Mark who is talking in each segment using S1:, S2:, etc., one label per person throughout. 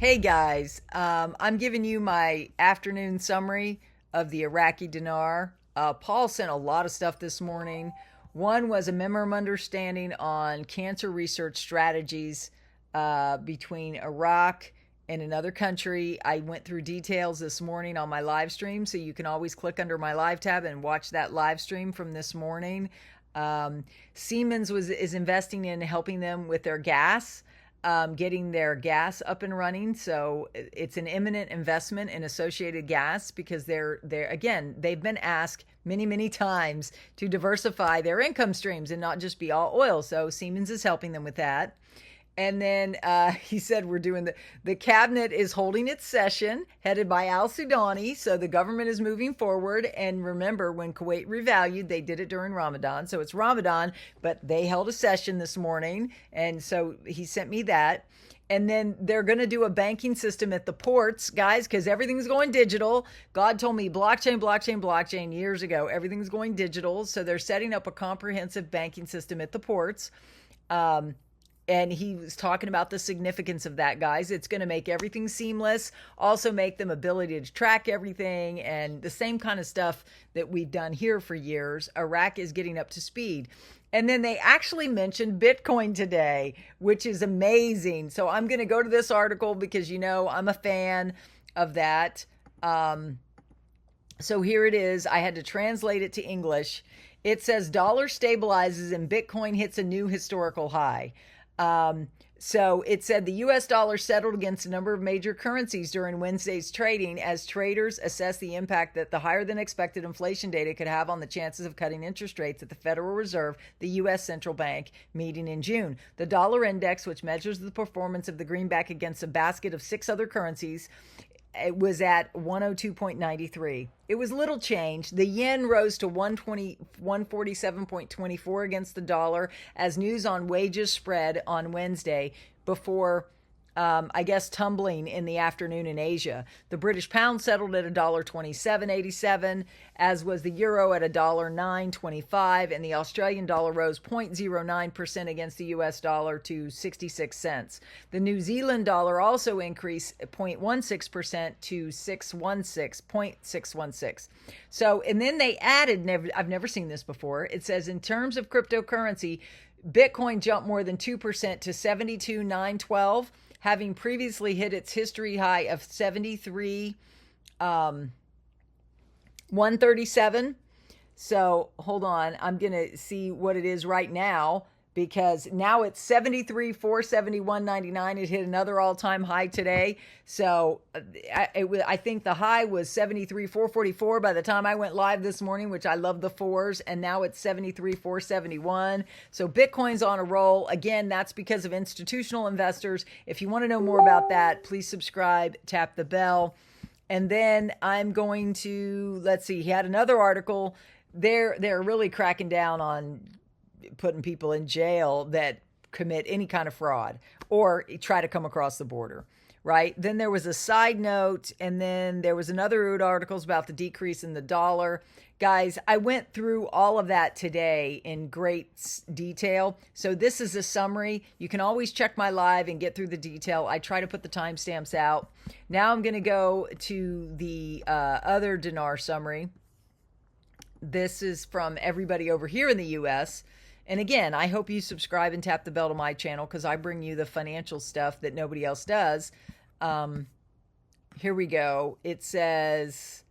S1: Hey guys, I'm giving you my afternoon summary of the Iraqi dinar. Paul sent a lot of stuff this morning. One was a memorandum of understanding on cancer research strategies between Iraq and another country. I went through details this morning on my live stream, so you can always click under my live tab and watch that live stream from this morning. Siemens is investing in helping them with their gas, getting their gas up and running. So it's an imminent investment in associated gas because they've been asked many times to diversify their income streams and not just be all oil. So Siemens is helping them with that. And then he said we're doing the cabinet is holding its session headed by Al Sudani. So the government is moving forward. And remember, when Kuwait revalued, they did it during Ramadan. So it's Ramadan, but they held a session this morning. And so he sent me that. And then they're going to do a banking system at the ports, guys, because everything's going digital. God told me blockchain years ago. Everything's going digital. So they're setting up a comprehensive banking system at the ports. And he was talking about the significance of that, guys. It's going to make everything seamless, also make them ability to track everything and the same kind of stuff that we've done here for years. Iraq is getting up to speed. And then they actually mentioned Bitcoin today, which is amazing. So I'm going to go to this article because, you know, I'm a fan of that. So here it is. I had to translate it to English. It says dollar stabilizes and Bitcoin hits a new historical high. So it said the U.S. dollar settled against a number of major currencies during Wednesday's trading as traders assess the impact that the higher than expected inflation data could have on the chances of cutting interest rates at the Federal Reserve, the U.S. central bank, meeting in June. The dollar index, which measures the performance of the greenback against a basket of 6 other currencies, it was at 102.93. It was little change. The yen rose to 147.24 against the dollar as news on wages spread on Wednesday before tumbling in the afternoon in Asia. The British pound settled at $1.2787, as was the euro at $1.925, and the Australian dollar rose 0.09% against the US dollar to 66 cents. The New Zealand dollar also increased 0.16% to 0.616. So, and then they added, I've never seen this before, it says in terms of cryptocurrency, Bitcoin jumped more than 2% to 72,912, having previously hit its history high of 137. So hold on, I'm going to see what it is right now, because now it's 73,471.99. It hit another all-time high today. So I think the high was 73,444 by the time I went live this morning, which I love the fours, and now it's 73,471. So Bitcoin's on a roll. Again, that's because of institutional investors. If you want to know more about that, please subscribe, tap the bell. And then I'm going to, let's see, he had another article. They're really cracking down on putting people in jail that commit any kind of fraud or try to come across the border, right? Then there was a side note, and then there was another articles about the decrease in the dollar. Guys, I went through all of that today in great detail. So this is a summary. You can always check my live and get through the detail. I try to put the timestamps out. Now I'm going to go to the other dinar summary. This is from everybody over here in the U.S., and again, I hope you subscribe and tap the bell to my channel because I bring you the financial stuff that nobody else does. Here we go. It says,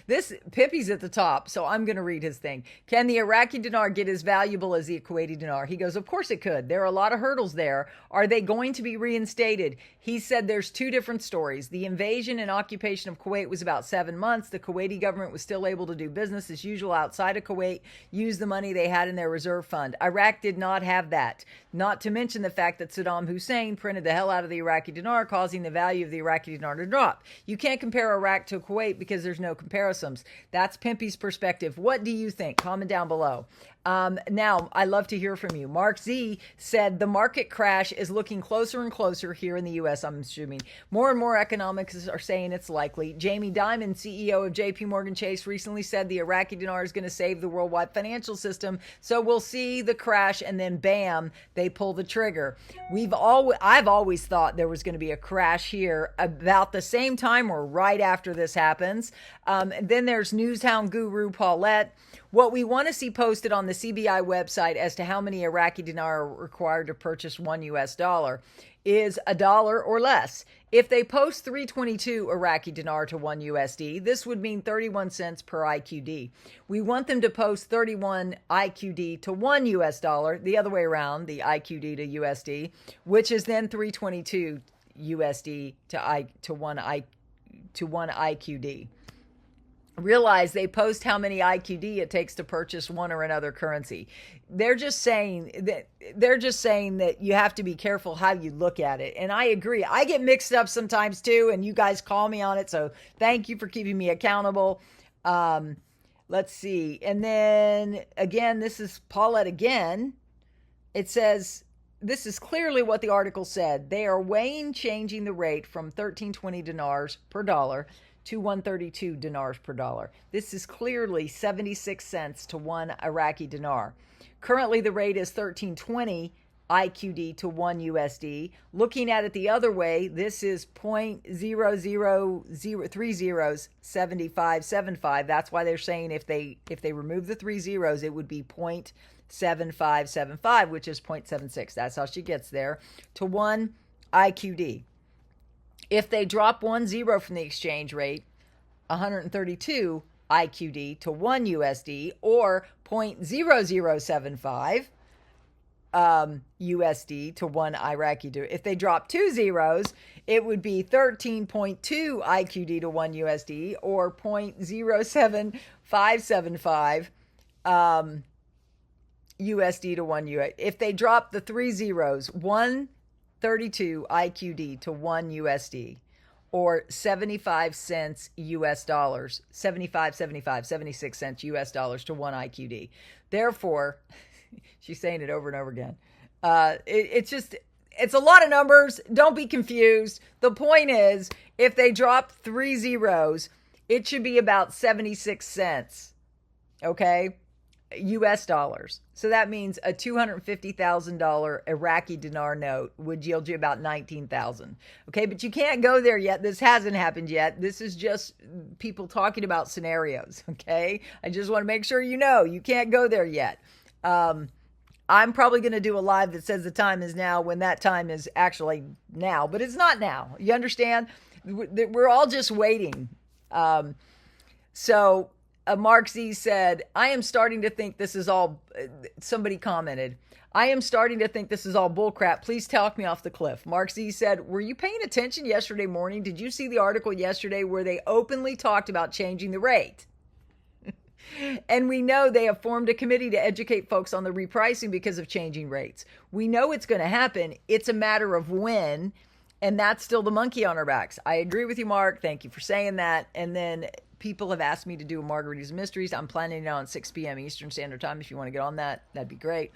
S1: this Pippi's at the top, so I'm going to read his thing. Can the Iraqi dinar get as valuable as the Kuwaiti dinar? He goes, of course it could. There are a lot of hurdles there. Are they going to be reinstated? He said there's two different stories. The invasion and occupation of Kuwait was about 7 months. The Kuwaiti government was still able to do business as usual outside of Kuwait, use the money they had in their reserve fund. Iraq did not have that. Not to mention the fact that Saddam Hussein printed the hell out of the Iraqi dinar, causing the value of the Iraqi dinar to drop. You can't compare Iraq to Kuwait because there's no comparisons. That's Pimpy's perspective. What do you think? Comment down below. Now, I love to hear from you. Mark Z said the market crash is looking closer and closer here in the U.S., I'm assuming. More and more economics are saying it's likely. Jamie Dimon, CEO of JP Morgan Chase, recently said the Iraqi dinar is going to save the worldwide financial system. So we'll see the crash and then bam, they pull the trigger. I've always thought there was going to be a crash here about the same time or right after this happens. Then there's Newshound guru Paulette. What we want to see posted on the CBI website as to how many Iraqi dinar are required to purchase $1 is $1 or less. If they post 322 Iraqi dinar to $1, this would mean 31 cents per IQD. We want them to post 31 IQD to $1, the other way around, the IQD to USD, which is then 322 USD to one IQD. Realize they post how many IQD it takes to purchase one or another currency. They're just saying that you have to be careful how you look at it. And I agree. I get mixed up sometimes too, and you guys call me on it. So thank you for keeping me accountable. Let's see. And then again, this is Paulette again. It says, this is clearly what the article said. They are weighing changing the rate from 1320 dinars per dollar to 132 dinars per dollar. This is clearly 76 cents to one Iraqi dinar. Currently, the rate is 1320 IQD to $1. Looking at it the other way, this is 0.000307575. That's why they're saying if they remove the 3 zeros, it would be 0.7575, which is 0.76. That's how she gets there to 1 IQD. If they drop 1 zero from the exchange rate, 132 IQD to $1 or 0.0075 USD to 1 Iraqi dinar. If they drop 2 zeros, it would be 13.2 IQD to $1 or 0.07575 USD to $1. If they drop the 3 zeros, 132 IQD to $1 or 75 cents US dollars, 76 cents US dollars to 1 IQD. Therefore, she's saying it over and over again. It's a lot of numbers. Don't be confused. The point is, if they drop 3 zeros, it should be about 76 cents. Okay? US dollars. So that means a $250,000 Iraqi dinar note would yield you about 19,000. Okay, but you can't go there yet. This hasn't happened yet. This is just people talking about scenarios. Okay, I just want to make sure you know you can't go there yet. I'm probably going to do a live that says the time is now when that time is actually now, but it's not now. You understand? We're all just waiting. Mark Z said, I am starting to think this is all, somebody commented, I am starting to think this is all bullcrap. Please talk me off the cliff. Mark Z said, were you paying attention yesterday morning? Did you see the article yesterday where they openly talked about changing the rate? And we know they have formed a committee to educate folks on the repricing because of changing rates. We know it's going to happen. It's a matter of when, and that's still the monkey on our backs. I agree with you, Mark. Thank you for saying that. And then people have asked me to do a Margarita's Mysteries. I'm planning it on 6 p.m. Eastern Standard Time. If you want to get on that, that'd be great.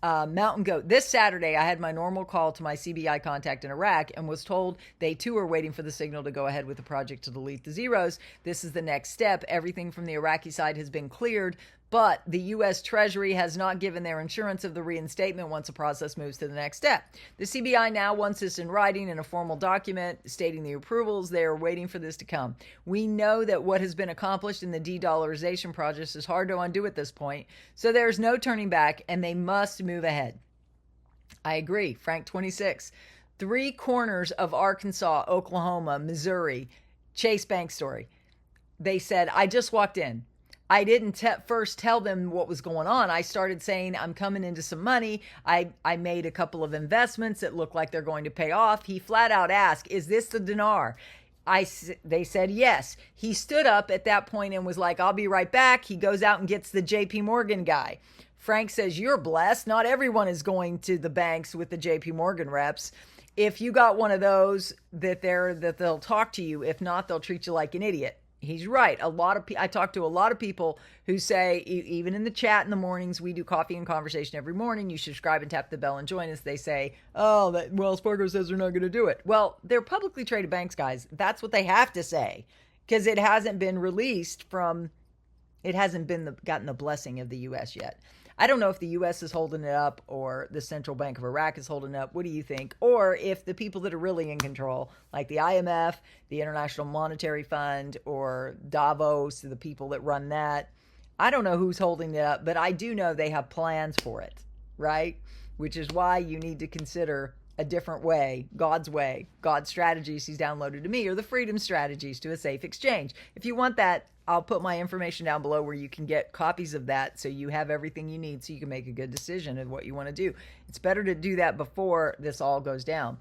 S1: Mountain Goat. This Saturday, I had my normal call to my CBI contact in Iraq and was told they too are waiting for the signal to go ahead with the project to delete the zeros. This is the next step. Everything from the Iraqi side has been cleared, but the U.S. Treasury has not given their insurance of the reinstatement once the process moves to the next step. The CBI now wants this in writing in a formal document stating the approvals. They are waiting for this to come. We know that what has been accomplished in the de-dollarization process is hard to undo at this point, so there's no turning back, and they must move ahead. I agree. Frank 26. 3 corners of Arkansas, Oklahoma, Missouri, Chase Bank story. They said, I just walked in. I didn't first tell them what was going on. I started saying, I'm coming into some money. I made a couple of investments that look like they're going to pay off. He flat out asked, is this the dinar? They said yes. He stood up at that point and was like, I'll be right back. He goes out and gets the JP Morgan guy. Frank says, you're blessed. Not everyone is going to the banks with the JP Morgan reps. If you got one of those, that they'll talk to you. If not, they'll treat you like an idiot. He's right. I talk to a lot of people who say, even in the chat in the mornings, we do coffee and conversation every morning. You subscribe and tap the bell and join us. They say, oh, that Wells Fargo says they're not going to do it. Well, they're publicly traded banks, guys. That's what they have to say, because it hasn't been released from, it hasn't been gotten the blessing of the U.S. yet. I don't know if the U.S. is holding it up or the Central Bank of Iraq is holding it up. What do you think? Or if the people that are really in control, like the IMF, the International Monetary Fund, or Davos, the people that run that, I don't know who's holding it up, but I do know they have plans for it, right? Which is why you need to consider a different way, God's strategies he's downloaded to me, or the freedom strategies to a safe exchange. If you want that, I'll put my information down below where you can get copies of that, so you have everything you need so you can make a good decision of what you want to do. It's better to do that before this all goes down.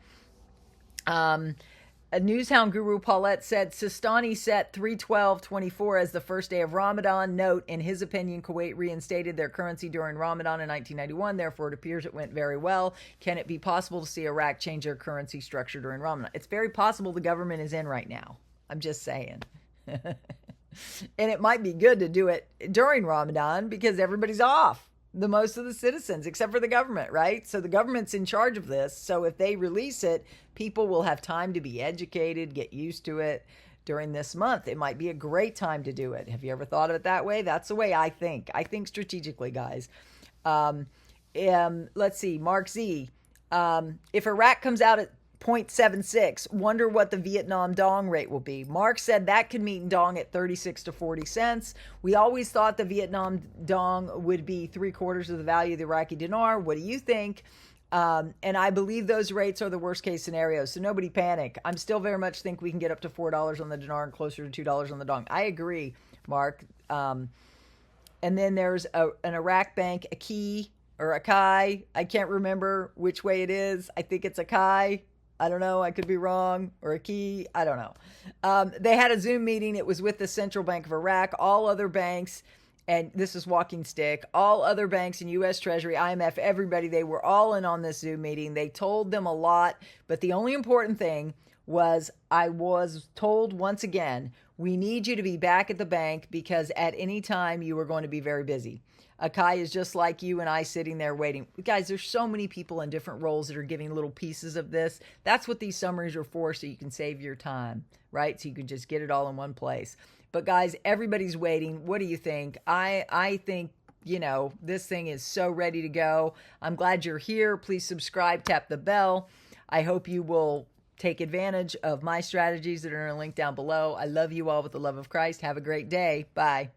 S1: A Newshound guru, Paulette, said Sistani set 3/12/24 as the first day of Ramadan. Note, in his opinion, Kuwait reinstated their currency during Ramadan in 1991. Therefore, it appears it went very well. Can it be possible to see Iraq change their currency structure during Ramadan? It's very possible the government is in right now. I'm just saying. And it might be good to do it during Ramadan because everybody's off. Most of the citizens, except for the government, right? So the government's in charge of this. So if they release it, people will have time to be educated, get used to it during this month. It might be a great time to do it. Have you ever thought of it that way? That's the way I think. I think strategically, guys. Let's see, Mark Z. If Iraq comes out at 0.76, wonder what the Vietnam dong rate will be. Mark said that could meet dong at 36 to 40 cents. We always thought the Vietnam dong would be 3/4 of the value of the Iraqi dinar. What do you think? And I believe those rates are the worst case scenario, so nobody panic. I'm still very much think we can get up to $4 on the dinar and closer to $2 on the dong. I agree, Mark. And then there's an Iraq bank, Aki or Akai. I can't remember which way it is. I think it's Akai. I don't know. I could be wrong. Or a key. I don't know. They had a Zoom meeting. It was with the Central Bank of Iraq. All other banks, and this is walking stick, all other banks in U.S. Treasury, IMF, everybody, they were all in on this Zoom meeting. They told them a lot. But the only important thing was I was told once again, we need you to be back at the bank because at any time you are going to be very busy. Akai is just like you and I sitting there waiting. Guys, there's so many people in different roles that are giving little pieces of this. That's what these summaries are for, so you can save your time, right? So you can just get it all in one place. But guys, everybody's waiting. What do you think? I think, this thing is so ready to go. I'm glad you're here. Please subscribe, tap the bell. I hope you will take advantage of my strategies that are in a link down below. I love you all with the love of Christ. Have a great day. Bye.